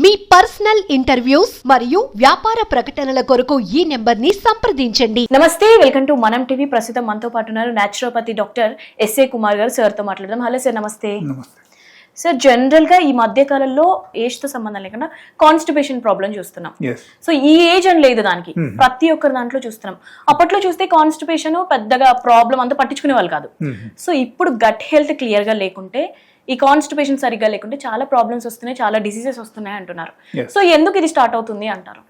మీ personal interviews మరియు వ్యాపార ప్రకటనల కొరకు ఈ నెంబర్ని సంప్రదించండి. నమస్తే, వెల్కమ్ టు మనం టీవీ. ప్రస్తుతం మనతో పాటు ఉన్నారు న్యాచురోపతి డాక్టర్ ఎస్ఏ కుమార్ గారు. సార్తో మాట్లాడదాం. హలో సార్, నమస్తే. సార్, జనరల్ గా ఈ మధ్య కాలంలో ఏజ్ తో సంబంధం లేకుండా కాన్స్టిపేషన్ ప్రాబ్లం చూస్తున్నాం. సో ఈ ఏజ్ అని లేదు దానికి, ప్రతి ఒక్కరి దాంట్లో చూస్తున్నాం. అప్పట్లో చూస్తే కాన్స్టిపేషన్ పెద్దగా ప్రాబ్లం అంతా పట్టించుకునే వాళ్ళు కాదు. సో ఇప్పుడు గట్ హెల్త్ క్లియర్ గా లేకుంటే, ఈ కాన్స్టిపేషన్ సరిగ్గా లేకుంటే చాలా ప్రాబ్లమ్స్ వస్తున్నాయి, చాలా డిసీజెస్ వస్తున్నాయి అంటున్నారు. సో ఎందుకు ఇది స్టార్ట్ అవుతుంది అంటారు?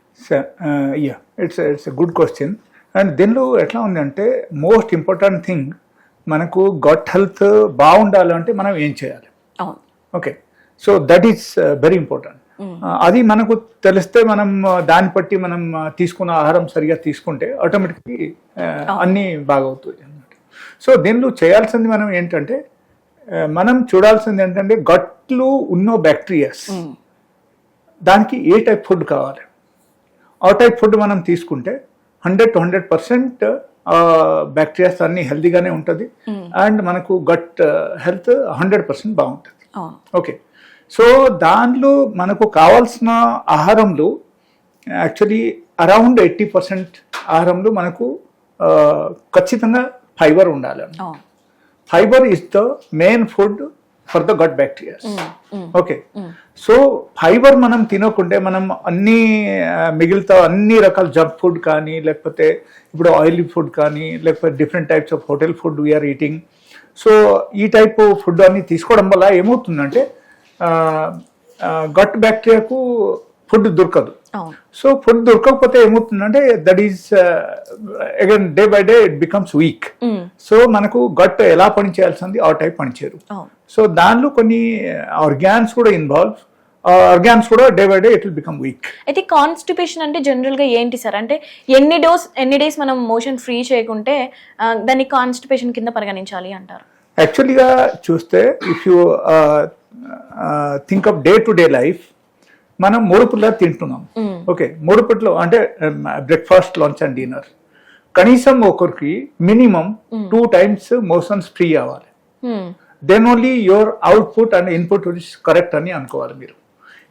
It's good question. అండ్ దీనిలో ఎట్లా ఉంది అంటే, మోస్ట్ ఇంపార్టెంట్ థింగ్ మనకు గట్ హెల్త్ బాగుండాలి అంటే మనం ఏం చేయాలి. Okay, so that is very important. అది మనకు తెలిస్తే మనం దాన్ని బట్టి మనం తీసుకున్న ఆహారం సరిగా తీసుకుంటే ఆటోమేటిక్లీ అన్నీ బాగవుతాయి అన్నమాట. సో దీనిలో చేయాల్సింది మనం ఏంటంటే, మనం చూడాల్సింది ఏంటంటే గట్లో ఉన్న బ్యాక్టీరియాస్, దానికి ఏ టైప్ ఫుడ్ కావాలి, ఆ టైప్ ఫుడ్ మనం తీసుకుంటే 100% బ్యాక్టీరియాస్ అన్ని హెల్తీగానే ఉంటుంది. అండ్ మనకు గట్ హెల్త్ 100% బాగుంటుంది. ఓకే, సో దానిలో మనకు కావాల్సిన ఆహారంలో యాక్చువల్లీ అరౌండ్ 80% ఆహారంలో మనకు ఖచ్చితంగా ఫైబర్ ఉండాలి. Fibre is the main food for the gut bacterias. Okay, so fibre మనం తినకుంటే మనం మిగిలిన అన్ని రకాల జంక్ ఫుడ్ కానీ, లేకపోతే ఇప్పుడు ఆయిలీ ఫుడ్ కానీ, లేకపోతే different types of hotel food we are eating. So ఈ టైప్ ఫుడ్ అన్ని తీసుకోవడం వల్ల ఏమవుతుందంటే గట్ బ్యాక్టీరియాకు ఫుడ్ దొరకదు. సో ఫుడ్ దొరకకపోతే ఏమవుతుందంటే that is again day by day it becomes weak. So మనకు గట్ ఎలా పని చేయాల్సింది ఆ టైప్ పనిచేయరు. సో దానిలో కొన్ని ఆర్గాన్స్ కూడా ఇన్వాల్వ్, ఆర్గాన్స్ కూడా day by day it will become weak. అయితే కాన్స్టిపేషన్ అంటే జనరల్ గా ఏంటి సార్? అంటే ఎన్ని డేస్ మనం మోషన్ ఫ్రీ చేయకుంటే దాన్ని కాన్స్టిపేషన్ కింద పరిగణించాలి అంటారు? యాక్చువల్గా చూస్తే if you think of day to day life, మనం 3 పూట్ల తింటున్నాం. ఓకే, 3 పూటలు అంటే బ్రేక్ఫాస్ట్, లంచ్ అండ్ డిన్నర్. కనీసం ఒకరికి మినిమం 2 times మోషన్స్ ఫ్రీ అవ్వాలి. Then only your output and input is correct అని అనుకోవాలి మీరు.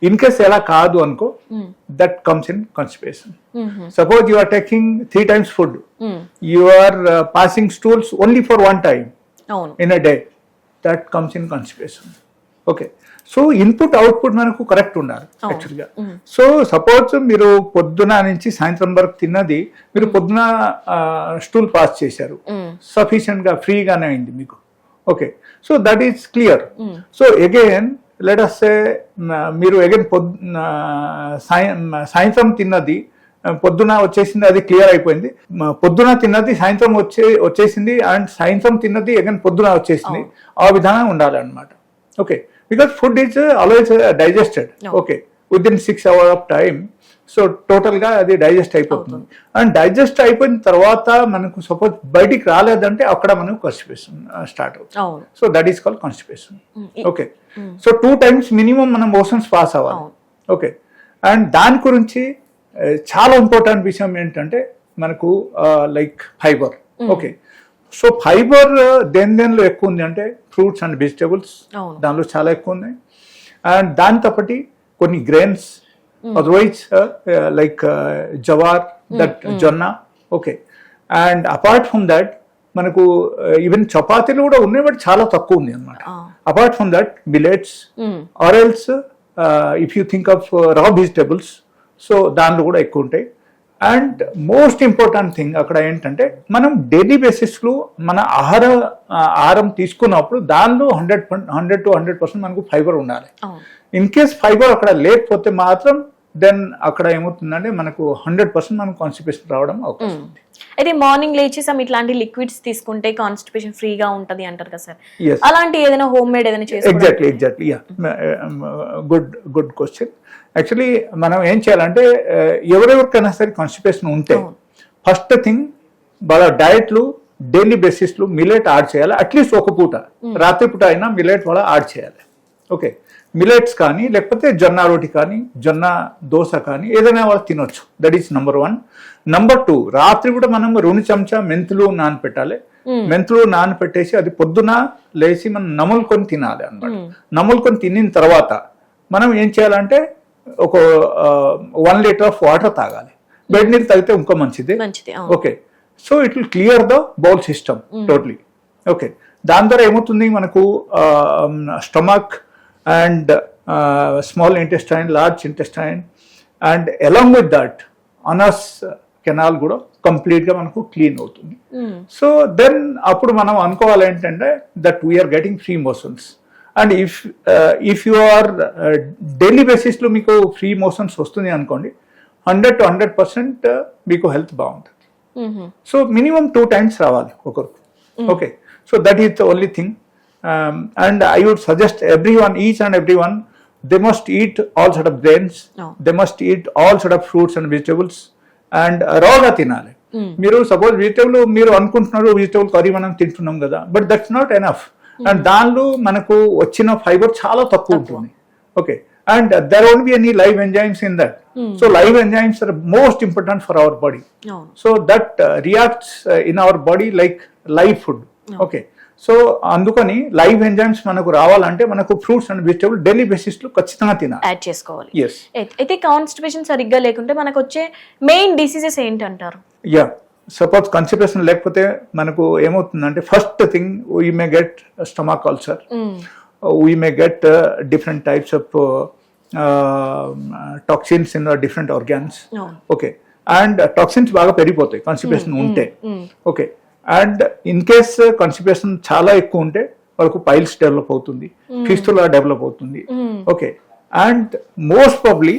ఇన్ కేస్ ఎలా కాదు అనుకో, that comes in constipation. Suppose you are taking 3 times food, you are passing stools only for 1 time in a day, that comes in constipation. Okay, so input output మనకు correct ఉండాలి యాక్చువల్గా. So suppose మీరు పొద్దున నుంచి సాయంత్రం వరకు తిన్నది మీరు పొద్దున స్టూల్ పాస్ చేశారు, సఫిషియెంట్ గా ఫ్రీగానే అయింది మీకు. Okay, so that is clear. So again let us say మీరు అగైన్ సాయంత్రం తిన్నది పొద్దున వచ్చేసింది, అది క్లియర్ అయిపోయింది. పొద్దున తిన్నది సాయంత్రం వచ్చేసింది, అండ్ సాయంత్రం తిన్నది అగైన్ పొద్దున వచ్చేసింది. ఆ విధానం ఉండాలి అనమాట. Okay, because food is always digested. Okay, with in 6 hours of time. So total గా అది డైజెస్ట్ అయిపోతుంది. అండ్ డైజెస్ట్ అయిపోయిన తర్వాత మనకు సపోజ్ బయటికి రాలేదంటే అక్కడ మనకు కాన్స్టిపేషన్ స్టార్ట్ అవుతుంది. So that is called constipation. Okay, so 2 times minimum మనం మోషన్స్ పాస్ అవ్వాలి. ఓకే, అండ్ దాని గురించి చాలా ఇంపార్టెంట్ విషయం ఏంటంటే మనకు like fibre. Okay, so fibre దేనిలో ఎక్కువ ఉంది అంటే ఫ్రూట్స్ అండ్ వెజిటేబుల్స్, దానిలో చాలా ఎక్కువ ఉన్నాయి. అండ్ దాంతో పాటు కొన్ని grains, otherwise like jowar, that జొన్న. Okay, and apart from that మనకు ఈవెన్ చపాతీలు కూడా ఉన్నాయి, బట్ చాలా తక్కువ ఉంది అనమాట. Apart from that millets, or else if you think of raw vegetables, so దానిలో కూడా ఎక్కువ ఉంటాయి. అండ్ మోస్ట్ ఇంపార్టెంట్ థింగ్ అక్కడ ఏంటంటే, మనం డైలీ బేసిస్లో మన ఆహారం తీసుకున్నప్పుడు దానిలో 100 to 100% మనకు ఫైబర్ ఉండాలి. ఇన్ కేస్ ఫైబర్ అక్కడ లేకపోతే మాత్రం దెన్ అక్కడ ఏమవుతుందంటే మనకు 100% మనకు కాన్స్టిపేషన్ రావడం అవకాశం ఉంది. అయితే మార్నింగ్ లేచి ఇట్లాంటి లిక్విడ్స్ తీసుకుంటే కాన్స్టిపేషన్ ఫ్రీగా ఉంటది అంటారు కదా సార్? అలాంటి ఏదైనా హోమ్ మేడ్ ఏదైనా చేసి? Exactly good question. యాక్చువల్లీ మనం ఏం చేయాలంటే, ఎవరెవరికైనా సరే కాన్స్టిపేషన్ ఉంటే ఫస్ట్ థింగ్ వాళ్ళ డైట్లో డైలీ బేసిస్లో మిల్లెట్ యాడ్ చేయాలి. అట్లీస్ట్ ఒక పూట, రాత్రి పూట అయినా మిల్లెట్ వాళ్ళ యాడ్ చేయాలి. ఓకే, మిల్లెట్స్ కానీ లేకపోతే జొన్న రోటి కానీ, జొన్న దోశ కానీ ఏదైనా వాళ్ళు తినొచ్చు. That is number 1. నెంబర్ 2, రాత్రి కూడా మనం 2 చెంచా మెంతులు నానపెట్టాలి. మెంతులు నానపెట్టేసి అది పొద్దున లేచి మనం నములుకొని తినాలి అన్నమాట. నములుకొని తినిన తర్వాత మనం ఏం చేయాలంటే ఒక 1 లీటర్ ఆఫ్ వాటర్ తాగాలి. బెడ్ నీళ్ళు తాగితే ఇంకా మంచిది. Okay, so it will clear the bowl system totally. Okay, దాని ద్వారా ఏమవుతుంది మనకు stomach and small intestine, large intestine and along with that Anas canal కూడా కంప్లీట్ గా మనకు క్లీన్ అవుతుంది. సో దెన్ అప్పుడు మనం అనుకోవాలి ఏంటంటే that we are getting free motions. And if you are daily basis లో మీకు ఫ్రీ మోషన్స్ వస్తుంది అనుకోండి, 100 to 100% మీకు హెల్త్ బాగుంటుంది. సో మినిమం 2 times రావాలి ఒకరికి. Okay, so that is the only thing. And I would suggest everyone, each and everyone, they must eat all sort of grains, they must eat all sort of fruits and vegetables and రాగా తినాలి. మీరు suppose vegetable మీరు అనుకుంటున్నారు vegetable curry మనం తింటున్నాం కదా, but that's not enough. And దానిలో మనకు వచ్చిన ఫైబర్ చాలా తక్కువ ఉంటుంది. Okay, and there won't be any live enzymes in that. So live enzymes are most important for our body. So that reacts in our body like live food. Okay, so అందుకని live enzymes మనకు రావాలంటే మనకు fruits and vegetable daily basis లో ఖచ్చితంగా తినాలి, add చేసుకోవాలి. yes. అయితే constipation సరిగ్గా లేకుంటే మనకు వచ్చే మెయిన్ డిసీజెస్ ఏంటంటారు? యా, సపోజ్ కాన్స్టిపేషన్ లేకపోతే మనకు ఏమవుతుందంటే first thing we may get stomach ulcer, we may get different types of toxins in the different organs. Okay, and toxins బాగా పెరిగిపోతాయి కాన్స్టిపేషన్ ఉంటే. Okay, and in case constipation చాలా ఎక్కువ ఉంటే వాళ్ళకు పైల్స్ డెవలప్ అవుతుంది, ఫిస్టులా డెవలప్ అవుతుంది. Okay, and most probably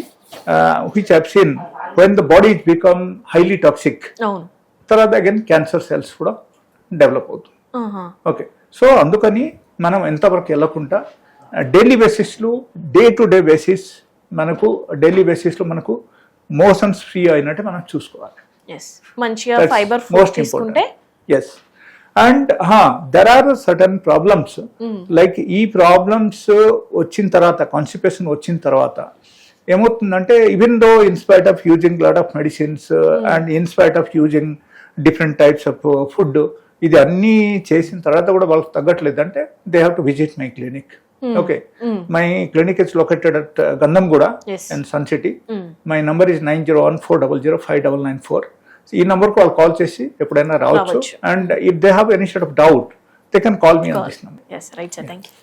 which I've seen when the body is become highly toxic, తర్వాత అగైన్ క్యాన్సర్ సెల్స్ కూడా డెవలప్ అవుతుంది. ఓకే, సో అందుకని మనం ఎంతవరకు వెళ్ళకుండా డైలీ బేసిస్లో డే టు డే బేసిస్ మనకు డైలీ బేసిస్లో మనకు మోషన్స్ ఫ్రీ అయినట్టు మనం చూసుకోవాలి. మంచిగా ఫైబర్ ఫుడ్ తీసుకుంటే. Yes, and there are certain problems like ఈ ప్రాబ్లమ్స్ వచ్చిన తర్వాత, కాన్స్టిపేషన్ వచ్చిన తర్వాత ఏమవుతుందంటే even though in spite of using lot of medicines and in spite of using different types of food, ఇది అన్ని చేసిన తర్వాత కూడా వాళ్ళకి తగ్గట్లేదు అంటే they have to visit my clinic. Okay, my clinic is located at Gandhamguda and Sun City. My number is 9014005994. ఈ number కు వాళ్ళు కాల్ చేసి ఎప్పుడైనా రావచ్చు. And if they have any sort of doubt they can call me on this number. Yes, right sir, thank you.